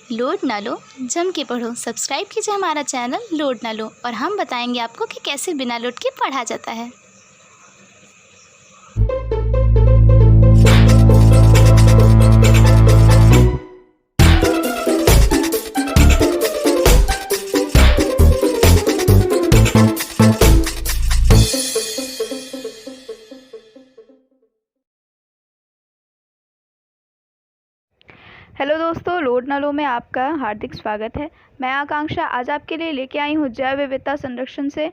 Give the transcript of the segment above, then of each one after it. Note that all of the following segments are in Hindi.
लोड ना लो, जम के पढ़ो। सब्सक्राइब कीजिए हमारा चैनल लोड ना लो और हम बताएंगे आपको कि कैसे बिना लोड के पढ़ा जाता है। हेलो दोस्तों, लोड ना लो में आपका हार्दिक स्वागत है। मैं आकांक्षा आज आपके लिए लेके आई हूँ जैव विविधता संरक्षण से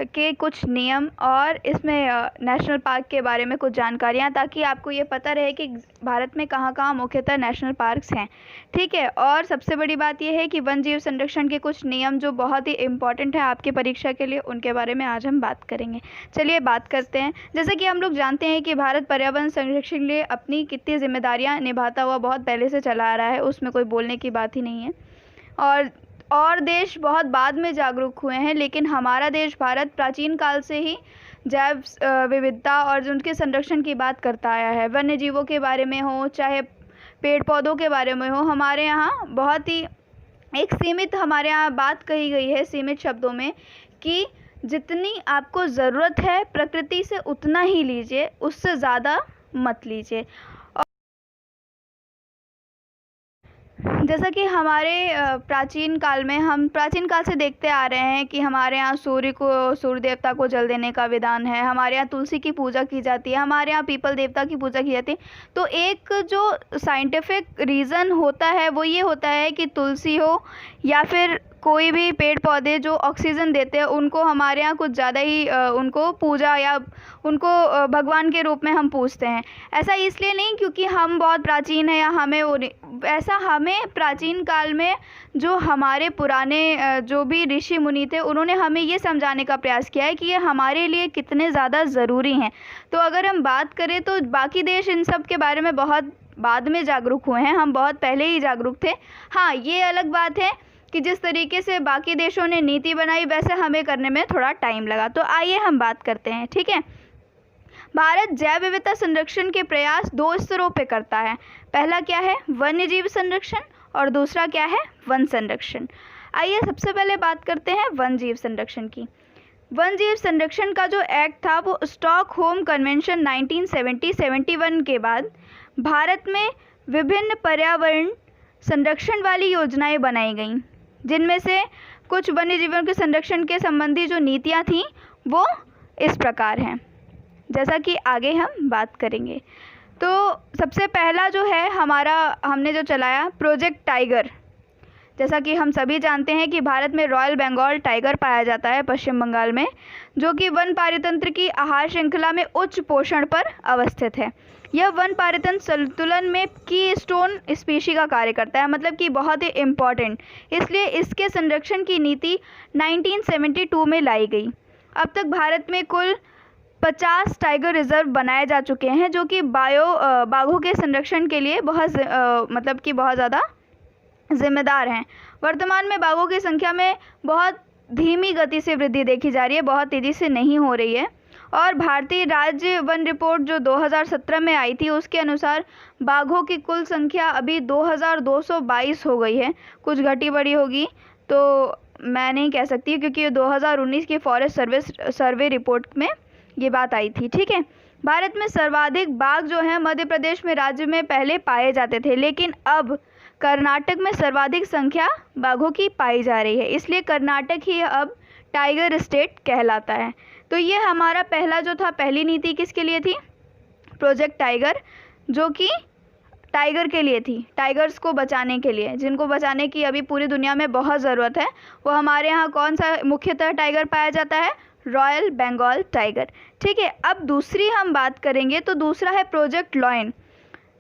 के कुछ नियम और इसमें नेशनल पार्क के बारे में कुछ जानकारियाँ, ताकि आपको ये पता रहे कि भारत में कहाँ कहाँ मुख्यतः नेशनल पार्क्स हैं। ठीक है। और सबसे बड़ी बात यह है कि वन जीव संरक्षण के कुछ नियम जो बहुत ही इम्पॉर्टेंट है आपकी परीक्षा के लिए, उनके बारे में आज हम बात करेंगे। चलिए बात करते हैं। जैसे कि हम लोग जानते हैं कि भारत पर्यावरण संरक्षण के लिए अपनी कितनी जिम्मेदारियाँ निभाता हुआ बहुत पहले से चला आ रहा है, उसमें कोई बोलने की बात ही नहीं है। और देश बहुत बाद में जागरूक हुए हैं, लेकिन हमारा देश भारत प्राचीन काल से ही जैव विविधता और उनके संरक्षण की बात करता आया है। वन्य जीवों के बारे में हो, चाहे पेड़ पौधों के बारे में हो, हमारे यहाँ बहुत ही एक सीमित हमारे यहाँ बात कही गई है सीमित शब्दों में कि जितनी आपको ज़रूरत है प्रकृति से उतना ही लीजिए, उससे ज़्यादा मत लीजिए। जैसा कि हमारे प्राचीन काल से देखते आ रहे हैं कि हमारे यहाँ सूर्य देवता को जल देने का विधान है, हमारे यहाँ तुलसी की पूजा की जाती है, हमारे यहाँ पीपल देवता की पूजा की जाती है। तो एक जो साइंटिफिक रीज़न होता है वो ये होता है कि तुलसी हो या फिर कोई भी पेड़ पौधे जो ऑक्सीजन देते हैं, उनको हमारे यहाँ कुछ ज़्यादा ही उनको पूजा या उनको भगवान के रूप में हम पूजते हैं। ऐसा इसलिए नहीं क्योंकि हम बहुत प्राचीन हैं या हमें प्राचीन काल में जो हमारे पुराने जो भी ऋषि मुनि थे, उन्होंने हमें ये समझाने का प्रयास किया है कि ये हमारे लिए कितने ज़्यादा ज़रूरी हैं। तो अगर हम बात करें तो बाकी देश इन सब के बारे में बहुत बाद में जागरूक हुए हैं, हम बहुत पहले ही जागरूक थे। हाँ, ये अलग बात है कि जिस तरीके से बाकी देशों ने नीति बनाई वैसे हमें करने में थोड़ा टाइम लगा। तो आइए हम बात करते हैं। ठीक है। भारत जैव विविधता संरक्षण के प्रयास 2 स्तरों पे करता है। पहला क्या है? वन्य जीव संरक्षण, और दूसरा क्या है? वन संरक्षण। आइए सबसे पहले बात करते हैं वन जीव संरक्षण की। वन जीव संरक्षण का जो एक्ट था वो स्टॉकहोम कन्वेंशन 1971 के बाद भारत में विभिन्न पर्यावरण संरक्षण वाली योजनाएं बनाई गईं, जिनमें से कुछ वन्य जीवों के संरक्षण के संबंधी जो नीतियां थीं वो इस प्रकार हैं, जैसा कि आगे हम बात करेंगे। तो सबसे पहला जो है हमने जो चलाया प्रोजेक्ट टाइगर। जैसा कि हम सभी जानते हैं कि भारत में रॉयल बंगाल टाइगर पाया जाता है पश्चिम बंगाल में, जो कि वन पारितंत्र की आहार श्रृंखला में उच्च पोषण पर अवस्थित है। यह वन पारितंत्र संतुलन में की स्टोन स्पीशी का कार्य करता है, मतलब कि बहुत ही इम्पॉर्टेंट। इसलिए इसके संरक्षण की नीति 1972 में लाई गई। अब तक भारत में कुल 50 टाइगर रिजर्व बनाए जा चुके हैं, जो कि बाघों के संरक्षण के लिए बहुत ज़्यादा जिम्मेदार हैं। वर्तमान में बाघों की संख्या में बहुत धीमी गति से वृद्धि देखी जा रही है, बहुत तेज़ी से नहीं हो रही है। और भारतीय राज्य वन रिपोर्ट जो 2017 में आई थी, उसके अनुसार बाघों की कुल संख्या अभी 2222 हो गई है। कुछ घटी बढ़ी होगी तो मैं नहीं कह सकती, क्योंकि 2019 की फॉरेस्ट सर्वे रिपोर्ट में ये बात आई थी। ठीक है। भारत में सर्वाधिक बाघ जो हैं मध्य प्रदेश में राज्य में पहले पाए जाते थे, लेकिन अब कर्नाटक में सर्वाधिक संख्या बाघों की पाई जा रही है, इसलिए कर्नाटक ही अब टाइगर स्टेट कहलाता है। तो ये हमारा पहली नीति किसके लिए थी? प्रोजेक्ट टाइगर, जो कि टाइगर के लिए थी, टाइगर्स को बचाने के लिए, जिनको बचाने की अभी पूरी दुनिया में बहुत ज़रूरत है। वो हमारे यहाँ कौन सा मुख्यतः टाइगर पाया जाता है? Royal Bengal tiger. ठीक है। अब दूसरी हम बात करेंगे तो दूसरा है प्रोजेक्ट लॉयन।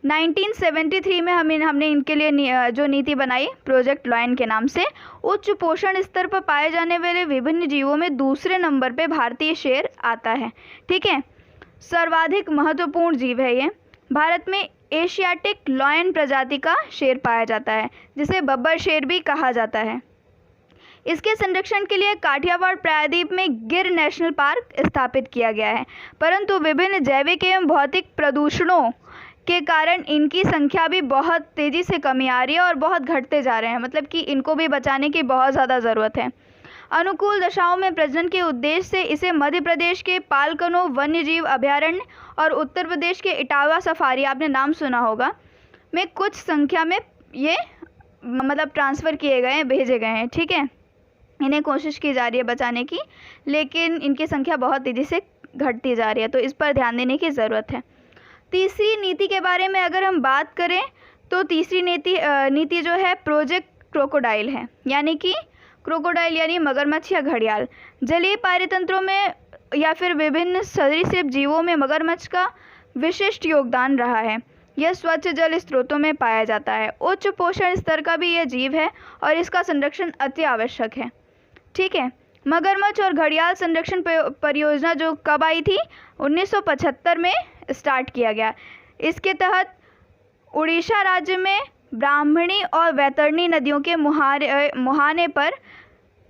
1973 में हमने इनके लिए जो नीति बनाई प्रोजेक्ट लॉयन के नाम से। उच्च पोषण स्तर पर पाए जाने वाले विभिन्न जीवों में दूसरे नंबर पे भारतीय शेर आता है। ठीक है। सर्वाधिक महत्वपूर्ण जीव है ये। भारत में एशियाटिक लॉयन प्रजाति का शेर पाया जाता है, जिसे बब्बर शेर भी कहा जाता है। इसके संरक्षण के लिए काठियावाड़ प्रायद्वीप में गिर नेशनल पार्क स्थापित किया गया है, परंतु विभिन्न जैविक एवं भौतिक प्रदूषणों के कारण इनकी संख्या भी बहुत तेज़ी से कमी आ रही है और बहुत घटते जा रहे हैं, मतलब कि इनको भी बचाने की बहुत ज़्यादा ज़रूरत है। अनुकूल दशाओं में प्रजनन के उद्देश्य से इसे मध्य प्रदेश के पालकनो वन्यजीव अभयारण्य और उत्तर प्रदेश के इटावा सफारी, आपने नाम सुना होगा, में कुछ संख्या में ये मतलब ट्रांसफ़र किए गए हैं, भेजे गए हैं। ठीक है, इन्हें कोशिश की जा रही है बचाने की, लेकिन इनकी संख्या बहुत तेज़ी से घटती जा रही है, तो इस पर ध्यान देने की ज़रूरत है। तीसरी नीति के बारे में अगर हम बात करें तो तीसरी नीति जो है प्रोजेक्ट क्रोकोडाइल है, यानी कि क्रोकोडाइल यानी मगरमच्छ या घड़ियाल। जलीय पारितंत्रों में या फिर विभिन्न सरीसृप जीवों में मगरमच्छ का विशिष्ट योगदान रहा है। यह स्वच्छ जल स्रोतों में पाया जाता है। उच्च पोषण स्तर का भी यह जीव है और इसका संरक्षण अति आवश्यक है। ठीक है, मगरमच्छ और घड़ियाल संरक्षण परियोजना जो कब आई थी? 1975 में स्टार्ट किया गया। इसके तहत उड़ीसा राज्य में ब्राह्मणी और वैतरणी नदियों के मुहाने पर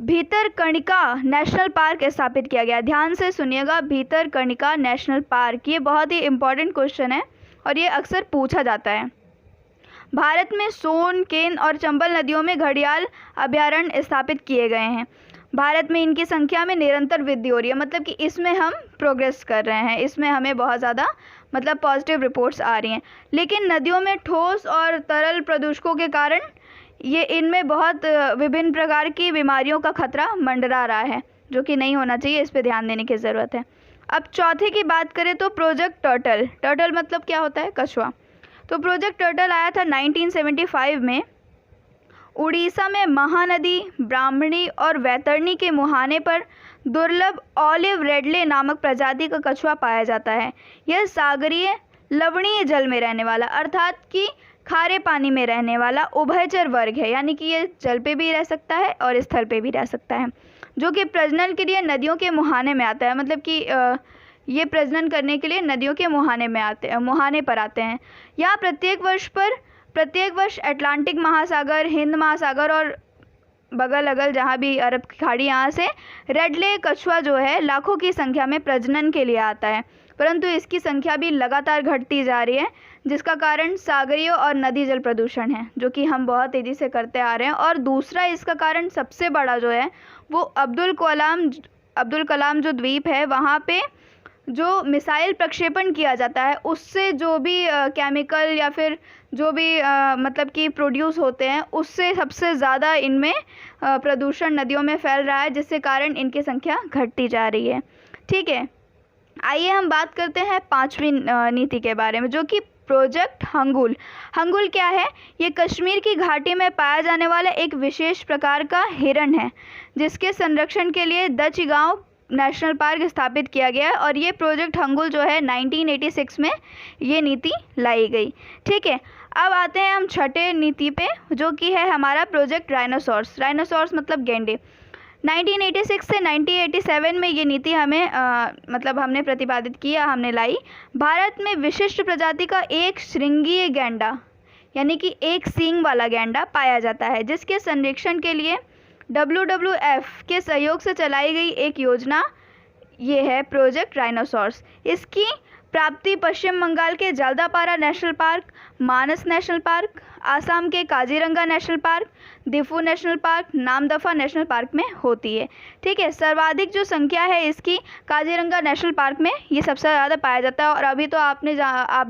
भीतरकनिका नेशनल पार्क स्थापित किया गया। ध्यान से सुनिएगा, भीतरकनिका नेशनल पार्क, ये बहुत ही इम्पोर्टेंट क्वेश्चन है और ये अक्सर पूछा जाता है। भारत में सोन, केन और चंबल नदियों में घड़ियाल अभयारण्य स्थापित किए गए हैं। भारत में इनकी संख्या में निरंतर वृद्धि हो रही है, मतलब कि इसमें हम प्रोग्रेस कर रहे हैं, इसमें हमें बहुत ज़्यादा मतलब पॉजिटिव रिपोर्ट्स आ रही हैं। लेकिन नदियों में ठोस और तरल प्रदूषकों के कारण ये इनमें बहुत विभिन्न प्रकार की बीमारियों का खतरा मंडरा रहा है, जो कि नहीं होना चाहिए, इस पर ध्यान देने की ज़रूरत है। अब चौथे की बात करें तो प्रोजेक्ट टर्टल। टर्टल मतलब क्या होता है? कछुआ। तो प्रोजेक्ट टर्टल आया था 1975 में। उड़ीसा में महानदी, ब्राह्मणी और वैतरणी के मुहाने पर दुर्लभ ऑलिव रेडले नामक प्रजाति का कछुआ पाया जाता है। यह सागरीय लवणीय जल में रहने वाला, अर्थात कि खारे पानी में रहने वाला उभयचर वर्ग है, यानी कि ये जल पे भी रह सकता है और स्थल पे भी रह सकता है, जो कि प्रजनन के लिए नदियों के मुहाने में आता है। मतलब कि ये प्रजनन करने के लिए नदियों के मुहाने पर आते हैं। यहाँ प्रत्येक वर्ष अटलांटिक महासागर, हिंद महासागर और बगल अगल जहाँ भी अरब की खाड़ी, यहाँ से रेडले कछुआ जो है लाखों की संख्या में प्रजनन के लिए आता है, परंतु इसकी संख्या भी लगातार घटती जा रही है, जिसका कारण सागरीय और नदी जल प्रदूषण है, जो कि हम बहुत तेज़ी से करते आ रहे हैं। और दूसरा इसका कारण सबसे बड़ा जो है वो अब्दुल कलाम जो द्वीप है, वहाँ पे जो मिसाइल प्रक्षेपण किया जाता है, उससे जो भी केमिकल या फिर जो भी मतलब कि प्रोड्यूस होते हैं, उससे सबसे ज़्यादा इनमें प्रदूषण नदियों में फैल रहा है, जिससे कारण इनकी संख्या घटती जा रही है। ठीक है, आइए हम बात करते हैं पांचवी नीति के बारे में, जो कि प्रोजेक्ट हंगुल। हंगुल क्या है? ये कश्मीर की घाटी में पाया जाने वाला एक विशेष प्रकार का हिरण है, जिसके संरक्षण के लिए दचगांव नेशनल पार्क स्थापित किया गया है। और ये प्रोजेक्ट हंगुल जो है 1986 में ये नीति लाई गई। ठीक है, अब आते हैं हम छठे नीति पे, जो कि है हमारा प्रोजेक्ट राइनोसॉर्स। राइनोसॉर्स मतलब गेंडे। 1986 से 1987 में ये नीति हमें मतलब हमने प्रतिपादित किया, हमने लाई। भारत में विशिष्ट प्रजाति का एक श्रृंगीय गैंडा, यानी कि एक सींग वाला गैंडा पाया जाता है, जिसके संरक्षण के लिए WWF के सहयोग से चलाई गई एक योजना ये है प्रोजेक्ट राइनोसॉर्स। इसकी प्राप्ति पश्चिम बंगाल के जल्दापारा नेशनल पार्क, मानस नेशनल पार्क, आसाम के Kaziranga national park, Diphu national park, Namdapha national park में होती है। ठीक है, सर्वाधिक जो संख्या है इसकी काजीरंगा नेशनल पार्क में ये सबसे ज़्यादा पाया जाता है। और अभी तो आप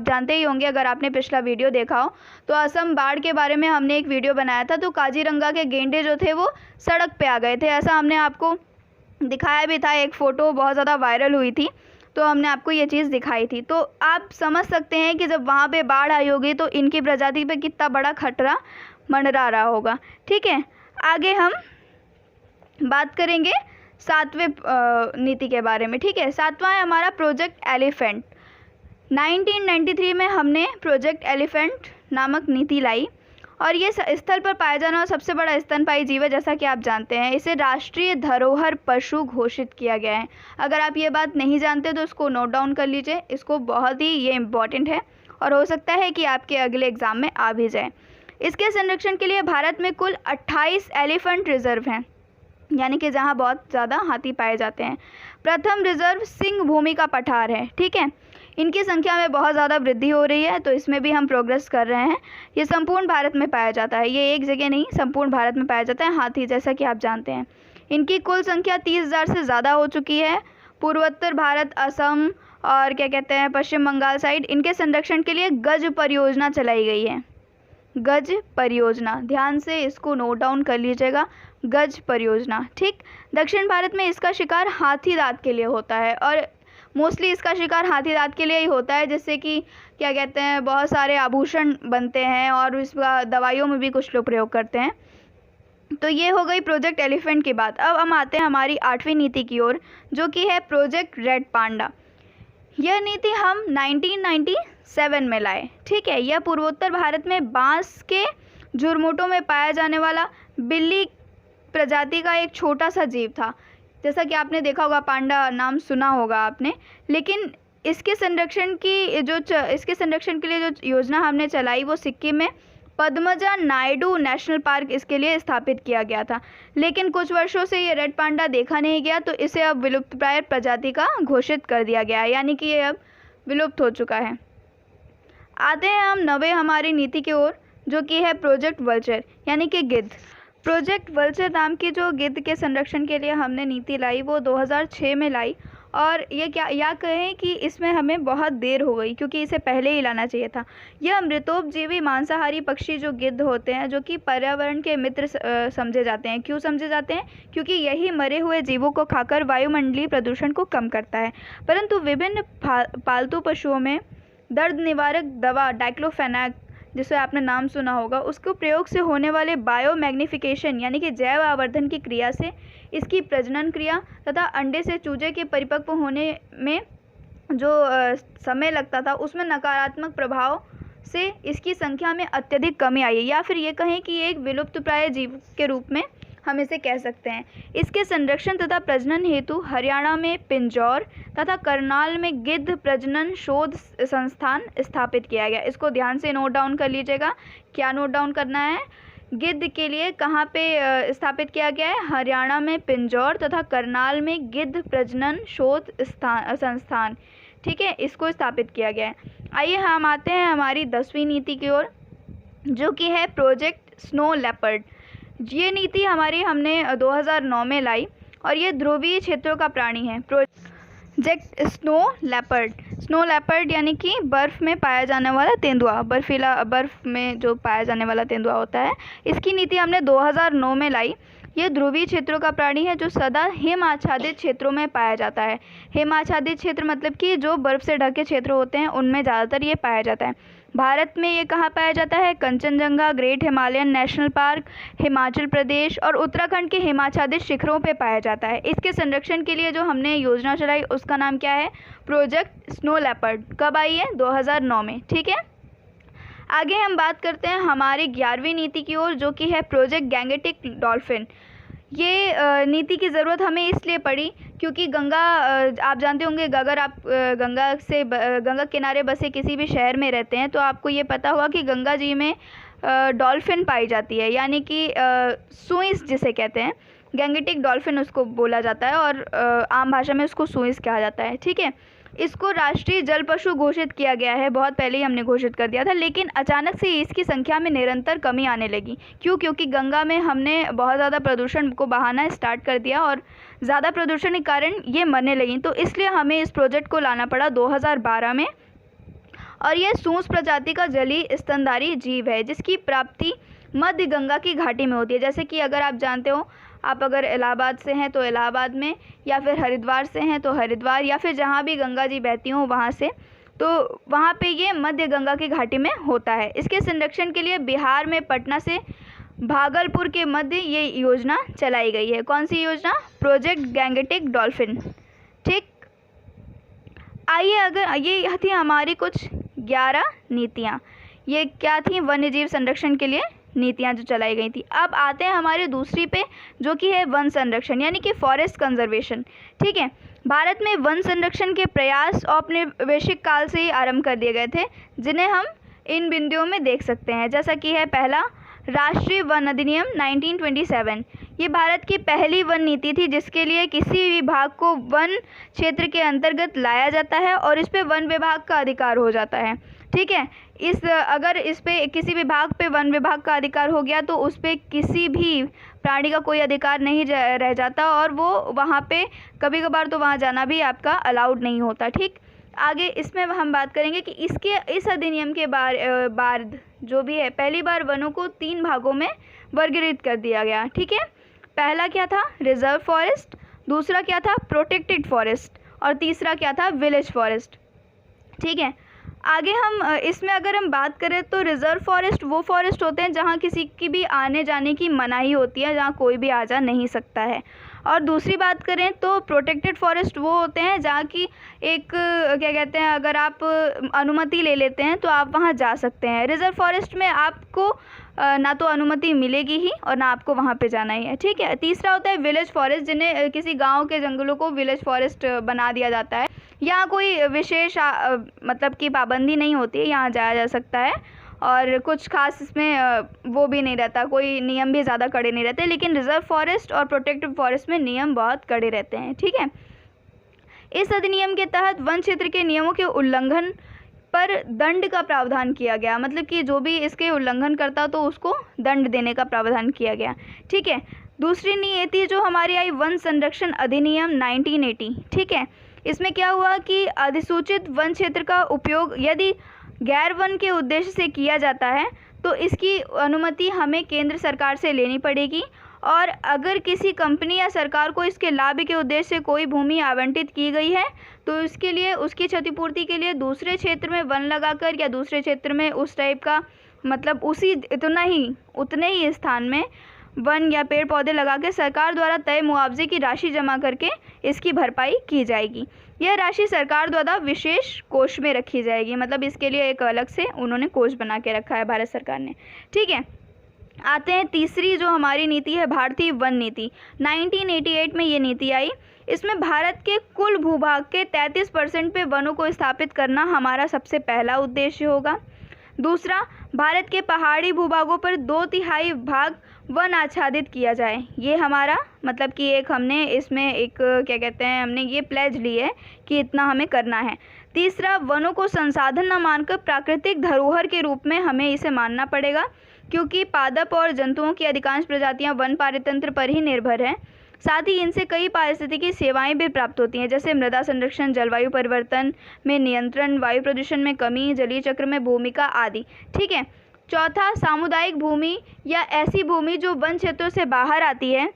जानते ही होंगे, अगर आपने पिछला वीडियो देखा हो तो असम बाढ़ के बारे में हमने एक वीडियो बनाया था, तो काजीरंगा के गेंडे जो थे वो सड़क पे आ गए थे, ऐसा हमने आपको दिखाया भी था। एक फ़ोटो बहुत ज़्यादा वायरल हुई थी, तो हमने आपको ये चीज़ दिखाई थी। तो आप समझ सकते हैं कि जब वहाँ पे बाढ़ आई होगी तो इनकी प्रजाति पे कितना बड़ा खतरा मंडरा रहा होगा। ठीक है, आगे हम बात करेंगे सातवें नीति के बारे में। ठीक है, सातवां है हमारा प्रोजेक्ट एलिफेंट। 1993 में हमने प्रोजेक्ट एलिफेंट नामक नीति लाई, और ये स्थल पर पाया जाने वाला सबसे बड़ा स्तनपायी जीव है, जैसा कि आप जानते हैं। इसे राष्ट्रीय धरोहर पशु घोषित किया गया है। अगर आप ये बात नहीं जानते तो इसको नोट डाउन कर लीजिए, इसको बहुत ही ये इम्पॉर्टेंट है और हो सकता है कि आपके अगले एग्ज़ाम में आ भी जाए। इसके संरक्षण के लिए भारत में कुल 28 एलिफेंट रिजर्व हैं, यानी कि जहाँ बहुत ज़्यादा हाथी पाए जाते हैं। प्रथम रिजर्व सिंह भूमि का पठार है। ठीक है, इनकी संख्या में बहुत ज़्यादा वृद्धि हो रही है, तो इसमें भी हम प्रोग्रेस कर रहे हैं। ये संपूर्ण भारत में पाया जाता है, ये एक जगह नहीं, संपूर्ण भारत में पाया जाता है हाथी, जैसा कि आप जानते हैं। इनकी कुल संख्या 30,000 से ज़्यादा हो चुकी है। पूर्वोत्तर भारत, असम और क्या कहते हैं पश्चिम बंगाल साइड, इनके संरक्षण के लिए गज परियोजना चलाई गई है। गज परियोजना, ध्यान से इसको नोट डाउन कर लीजिएगा, गज परियोजना, ठीक। दक्षिण भारत में इसका शिकार हाथी दांत के लिए होता है, और मोस्टली इसका शिकार हाथी दांत के लिए ही होता है, जिससे कि क्या कहते हैं बहुत सारे आभूषण बनते हैं और इसका दवाइयों में भी कुछ लोग प्रयोग करते हैं। तो ये हो गई प्रोजेक्ट एलिफेंट की बात। अब हम आते हैं हमारी 8वीं नीति की ओर, जो कि है प्रोजेक्ट रेड पांडा। यह नीति हम 1997 में लाए, ठीक है। यह पूर्वोत्तर भारत में बांस के झुरमुटों में पाया जाने वाला बिल्ली प्रजाति का एक छोटा सा जीव था। जैसा कि आपने देखा होगा, पांडा नाम सुना होगा आपने, लेकिन इसके संरक्षण के लिए जो योजना हमने चलाई वो सिक्किम में पद्मजा नायडू नेशनल पार्क इसके लिए स्थापित किया गया था। लेकिन कुछ वर्षों से ये रेड पांडा देखा नहीं गया, तो इसे अब विलुप्तप्राय प्रजाति का घोषित कर दिया गया है, यानी कि ये अब विलुप्त हो चुका है। आते हैं हम 9वें हमारी नीति की ओर, जो कि है प्रोजेक्ट वल्चर, यानी कि गिद्ध। प्रोजेक्ट वल्चर नाम की जो गिद्ध के संरक्षण के लिए हमने नीति लाई वो 2006 में लाई, और ये क्या कहें कि इसमें हमें बहुत देर हो गई, क्योंकि इसे पहले ही लाना चाहिए था। यह मृतोपजीवी मांसाहारी पक्षी जो गिद्ध होते हैं, जो कि पर्यावरण के मित्र समझे जाते हैं। क्यों समझे जाते हैं? क्योंकि यही मरे हुए जीवों को खाकर वायुमंडलीय प्रदूषण को कम करता है। परंतु विभिन्न पालतू पशुओं में दर्द निवारक दवा डाइक्लोफेनाक, जिसे आपने नाम सुना होगा, उसके प्रयोग से होने वाले बायोमैग्निफिकेशन यानी कि जैव आवर्धन की क्रिया से इसकी प्रजनन क्रिया तथा अंडे से चूजे के परिपक्व होने में जो समय लगता था, उसमें नकारात्मक प्रभाव से इसकी संख्या में अत्यधिक कमी आई है, या फिर ये कहें कि एक विलुप्तप्राय जीव के रूप में हम इसे कह सकते हैं। इसके संरक्षण तथा प्रजनन हेतु हरियाणा में पिंजौर तथा करनाल में गिद्ध प्रजनन शोध संस्थान स्थापित किया गया। इसको ध्यान से नोट डाउन कर लीजिएगा। क्या नोट डाउन करना है? गिद्ध के लिए कहाँ पे स्थापित किया गया है? हरियाणा में पिंजौर तथा करनाल में गिद्ध प्रजनन शोध संस्थान, ठीक है, इसको स्थापित किया गया है। आइए हम आते हैं हमारी 10वीं नीति की ओर, जो कि है प्रोजेक्ट स्नो लेपर्ड। ये नीति हमने 2009 में लाई, और ये ध्रुवीय क्षेत्रों का प्राणी है। प्रोजेक्ट स्नो लेपर्ड यानी कि बर्फ़ में पाया जाने वाला तेंदुआ, बर्फ़ में जो पाया जाने वाला तेंदुआ होता है। इसकी नीति हमने 2009 में लाई। ये ध्रुवीय क्षेत्रों का प्राणी है, जो सदा हिम आच्छादित क्षेत्रों में पाया जाता है। हिम आच्छादित क्षेत्र मतलब कि जो बर्फ़ से ढके क्षेत्र होते हैं, उनमें ज़्यादातर ये पाया जाता है। भारत में ये कहाँ पाया जाता है? Kanchenjunga great Himalayan national park, Himachal Pradesh और उत्तराखंड के हिमाच्छादित शिखरों पे पाया जाता है। इसके संरक्षण के लिए जो हमने योजना चलाई उसका नाम क्या है? Project snow leopard. कब आई है? 2009 में, ठीक है। आगे हम बात करते हैं हमारी 11वीं नीति की ओर, जो कि है प्रोजेक्ट गैंगेटिक डॉल्फिन। ये नीति की ज़रूरत हमें इसलिए पड़ी क्योंकि गंगा, आप जानते होंगे, अगर आप गंगा किनारे बसे किसी भी शहर में रहते हैं तो आपको ये पता होगा कि गंगा जी में डॉल्फिन पाई जाती है, यानी कि सुइस जिसे कहते हैं, गैंगेटिक डॉल्फिन उसको बोला जाता है, और आम भाषा में उसको सुइस कहा जाता है, ठीक है। इसको राष्ट्रीय जल पशु घोषित किया गया है, बहुत पहले ही हमने घोषित कर दिया था, लेकिन अचानक से इसकी संख्या में निरंतर कमी आने लगी। क्यों? क्योंकि गंगा में हमने बहुत ज़्यादा प्रदूषण को बहाना स्टार्ट कर दिया, और ज़्यादा प्रदूषण के कारण ये मरने लगी। तो इसलिए हमें इस प्रोजेक्ट को लाना पड़ा 2012 में। और यह सूंस प्रजाति का जलीय स्तनधारी जीव है, जिसकी प्राप्ति मध्य गंगा की घाटी में होती है। जैसे कि अगर आप जानते हो, आप अगर इलाहाबाद से हैं तो इलाहाबाद में, या फिर हरिद्वार से हैं तो हरिद्वार, या फिर जहाँ भी गंगा जी बहती हों वहाँ से, तो वहाँ पे ये मध्य गंगा की घाटी में होता है। इसके संरक्षण के लिए बिहार में पटना से भागलपुर के मध्य ये योजना चलाई गई है। कौन सी योजना? प्रोजेक्ट गैंगेटिक डॉल्फिन, ठीक। आइए, अगर ये थी हमारी कुछ 11 नीतियाँ। ये क्या थी? वन्यजीव संरक्षण के लिए नीतियाँ जो चलाई गई थी। अब आते हैं हमारी दूसरी पे, जो कि है वन संरक्षण, यानी कि फॉरेस्ट कंजर्वेशन, ठीक है। भारत में वन संरक्षण के प्रयास औपनिवेशिक काल से ही आरंभ कर दिए गए थे, जिन्हें हम इन बिंदुओं में देख सकते हैं। जैसा कि है, पहला, राष्ट्रीय वन अधिनियम 1927। ये भारत की पहली वन नीति थी जिसके लिए किसी विभाग को वन क्षेत्र के अंतर्गत लाया जाता है और इस पे वन विभाग का अधिकार हो जाता है। ठीक है, अगर इस पे किसी विभाग पे वन विभाग का अधिकार हो गया तो उस पे किसी भी प्राणी का कोई अधिकार नहीं रह जाता और वो वहाँ पे कभी कभार तो वहाँ जाना भी आपका अलाउड नहीं होता। ठीक, आगे इसमें हम बात करेंगे कि इस अधिनियम के बाद जो भी है, पहली बार वनों को 3 भागों में वर्गीकृत कर दिया गया। ठीक है, पहला क्या था? रिजर्व फॉरेस्ट, दूसरा क्या था? प्रोटेक्टेड फॉरेस्ट, और तीसरा क्या था? Village forest. ठीक है, आगे हम इसमें अगर हम बात करें तो रिजर्व फॉरेस्ट वो फॉरेस्ट होते हैं जहाँ किसी की भी आने जाने की मनाही होती है, जहाँ कोई भी आ जा नहीं सकता है। और दूसरी बात करें तो प्रोटेक्टेड फॉरेस्ट वो होते हैं जहाँ की एक क्या कहते हैं, अगर आप अनुमति ले लेते हैं तो आप वहाँ जा सकते हैं। रिजर्व फॉरेस्ट में आपको ना तो अनुमति मिलेगी ही और ना आपको वहाँ पे जाना ही है। ठीक है, तीसरा होता है विलेज फॉरेस्ट, जिन्हें किसी गांव के जंगलों को विलेज फॉरेस्ट बना दिया जाता है। यहाँ कोई विशेष मतलब की पाबंदी नहीं होती है, यहाँ जाया जा सकता है और कुछ खास इसमें वो भी नहीं रहता, कोई नियम भी ज़्यादा कड़े नहीं रहते। लेकिन रिजर्व फॉरेस्ट और प्रोटेक्टेड फॉरेस्ट में नियम बहुत कड़े रहते हैं। ठीक है, इस अधिनियम के तहत वन क्षेत्र के नियमों के उल्लंघन पर दंड का प्रावधान किया गया, मतलब कि जो भी इसके उल्लंघन करता तो उसको दंड देने का प्रावधान किया गया। ठीक है, दूसरी नीति जो हमारी आई, वन संरक्षण अधिनियम 1980। ठीक है, इसमें क्या हुआ कि अधिसूचित वन क्षेत्र का उपयोग यदि गैर वन के उद्देश्य से किया जाता है तो इसकी अनुमति हमें केंद्र सरकार से लेनी पड़ेगी, और अगर किसी कंपनी या सरकार को इसके लाभ के उद्देश्य से कोई भूमि आवंटित की गई है तो इसके लिए उसकी क्षतिपूर्ति के लिए दूसरे क्षेत्र में वन लगाकर या दूसरे क्षेत्र में उस टाइप का, मतलब उतने ही स्थान में वन या पेड़ पौधे लगा के सरकार द्वारा तय मुआवजे की राशि जमा करके इसकी भरपाई की जाएगी। यह राशि सरकार द्वारा विशेष कोष में रखी जाएगी, मतलब इसके लिए एक अलग से उन्होंने कोष बना के रखा है भारत सरकार ने। ठीक है, आते हैं तीसरी जो हमारी नीति है, भारतीय वन नीति। 1988 में ये नीति आई। इसमें भारत के कुल भूभाग के 33% पे वनों को स्थापित करना हमारा सबसे पहला उद्देश्य होगा। दूसरा, भारत के पहाड़ी भूभागों पर 2/3 भाग वन आच्छादित किया जाए। ये हमारा मतलब कि एक हमने इसमें एक क्या कहते हैं, हमने ये प्लेज ली है कि इतना हमें करना है। तीसरा, वनों को संसाधन न मानकर प्राकृतिक धरोहर के रूप में हमें इसे मानना पड़ेगा, क्योंकि पादप और जंतुओं की अधिकांश प्रजातियां वन पारितंत्र पर ही निर्भर हैं। साथ ही इनसे कई पारिस्थितिकी सेवाएं भी प्राप्त होती हैं, जैसे मृदा संरक्षण, जलवायु परिवर्तन में नियंत्रण, वायु प्रदूषण में कमी, जलीय चक्र में भूमिका आदि। ठीक है, चौथा, सामुदायिक भूमि या ऐसी भूमि जो वन क्षेत्रों से बाहर आती है,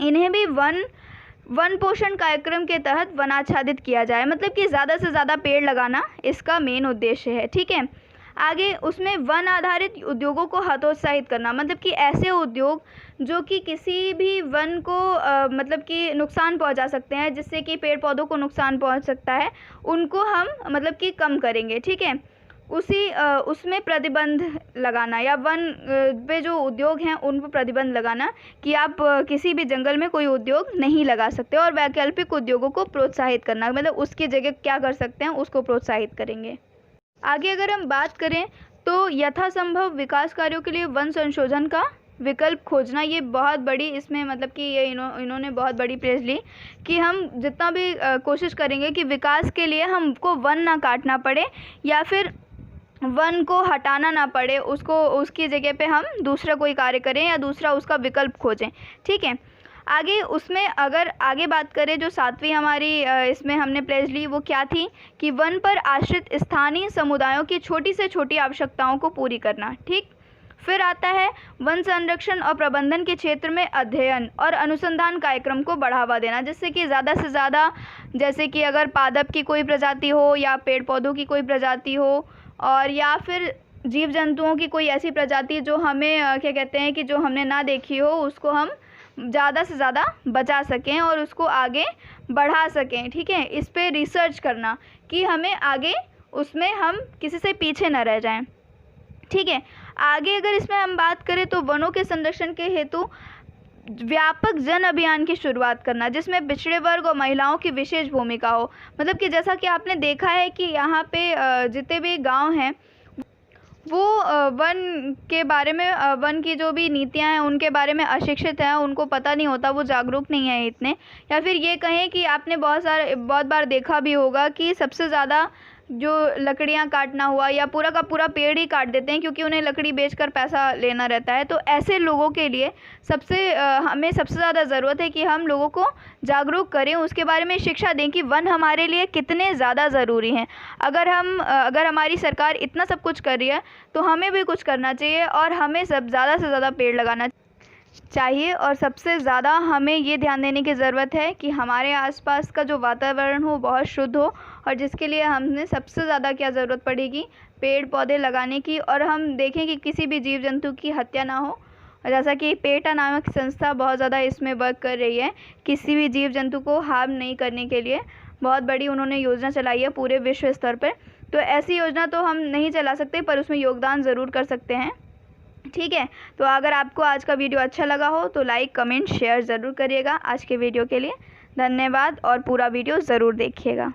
इन्हें भी वन पोषण कार्यक्रम के तहत वनाच्छादित किया जाए, मतलब कि ज़्यादा से ज़्यादा पेड़ लगाना इसका मेन उद्देश्य है। ठीक है, आगे उसमें वन आधारित उद्योगों को हतोत्साहित करना, मतलब कि ऐसे उद्योग जो कि किसी भी वन को मतलब कि नुकसान पहुंचा सकते हैं, जिससे कि पेड़ पौधों को नुकसान पहुंच सकता है, उनको हम मतलब कि कम करेंगे। ठीक है, उसमें प्रतिबंध लगाना, या वन पे जो उद्योग हैं उन पर प्रतिबंध लगाना कि आप किसी भी जंगल में कोई उद्योग नहीं लगा सकते, और वैकल्पिक उद्योगों को प्रोत्साहित करना, मतलब उसकी जगह क्या कर सकते हैं उसको प्रोत्साहित करेंगे। आगे अगर हम बात करें तो यथासंभव विकास कार्यों के लिए वन संशोधन का विकल्प खोजना, ये बहुत बड़ी इसमें मतलब कि ये इन्होंने बहुत बड़ी प्लेस ली कि हम जितना भी कोशिश करेंगे कि विकास के लिए हमको वन ना काटना पड़े या फिर वन को हटाना ना पड़े, उसकी जगह पे हम दूसरा कोई कार्य करें या दूसरा उसका विकल्प खोजें। ठीक है, आगे उसमें अगर आगे बात करें, जो 7वीं हमारी इसमें हमने प्लेज ली वो क्या थी कि वन पर आश्रित स्थानीय समुदायों की छोटी से छोटी आवश्यकताओं को पूरी करना। ठीक, फिर आता है वन संरक्षण और प्रबंधन के क्षेत्र में अध्ययन और अनुसंधान कार्यक्रम को बढ़ावा देना, जिससे कि ज़्यादा से ज़्यादा, जैसे कि अगर पादप की कोई प्रजाति हो या पेड़ पौधों की कोई प्रजाति हो, और या फिर जीव जंतुओं की कोई ऐसी प्रजाति जो हमें क्या कहते हैं कि जो हमने ना देखी हो, उसको हम ज़्यादा से ज़्यादा बचा सकें और उसको आगे बढ़ा सकें। ठीक है, इस पे रिसर्च करना कि हमें आगे उसमें हम किसी से पीछे न रह जाएं। ठीक है, आगे अगर इसमें हम बात करें तो वनों के संरक्षण के हेतु व्यापक जन अभियान की शुरुआत करना, जिसमें पिछड़े वर्ग और महिलाओं की विशेष भूमिका हो। मतलब कि जैसा कि आपने देखा है कि यहाँ पे जितने भी गांव हैं वो वन के बारे में वन की जो भी नीतियाँ हैं उनके बारे में अशिक्षित हैं, उनको पता नहीं होता, वो जागरूक नहीं है इतने। या फिर ये कहें कि आपने बहुत बार देखा भी होगा कि सबसे ज़्यादा जो लकड़ियाँ काटना हुआ या पूरा का पूरा पेड़ ही काट देते हैं क्योंकि उन्हें लकड़ी बेचकर पैसा लेना रहता है। तो ऐसे लोगों के लिए हमें सबसे ज़्यादा ज़रूरत है कि हम लोगों को जागरूक करें, उसके बारे में शिक्षा दें कि वन हमारे लिए कितने ज़्यादा ज़रूरी हैं। अगर हमारी सरकार इतना सब कुछ कर रही है तो हमें भी कुछ करना चाहिए और हमें ज़्यादा से ज़्यादा पेड़ लगाना चाहिए। और सबसे ज़्यादा हमें ये ध्यान देने की ज़रूरत है कि हमारे आसपास का जो वातावरण हो बहुत शुद्ध हो, और जिसके लिए हमें सबसे ज़्यादा क्या ज़रूरत पड़ेगी, पेड़ पौधे लगाने की। और हम देखें कि किसी भी जीव जंतु की हत्या ना हो, और जैसा कि पेटा नामक संस्था बहुत ज़्यादा इसमें वर्क कर रही है, किसी भी जीव जंतु को हार्म नहीं करने के लिए बहुत बड़ी उन्होंने योजना चलाई है पूरे विश्व स्तर पर। तो ऐसी योजना तो हम नहीं चला सकते पर उसमें योगदान ज़रूर कर सकते हैं। ठीक है, तो अगर आपको आज का वीडियो अच्छा लगा हो तो लाइक कमेंट शेयर ज़रूर करिएगा। आज के वीडियो के लिए धन्यवाद और पूरा वीडियो ज़रूर देखिएगा।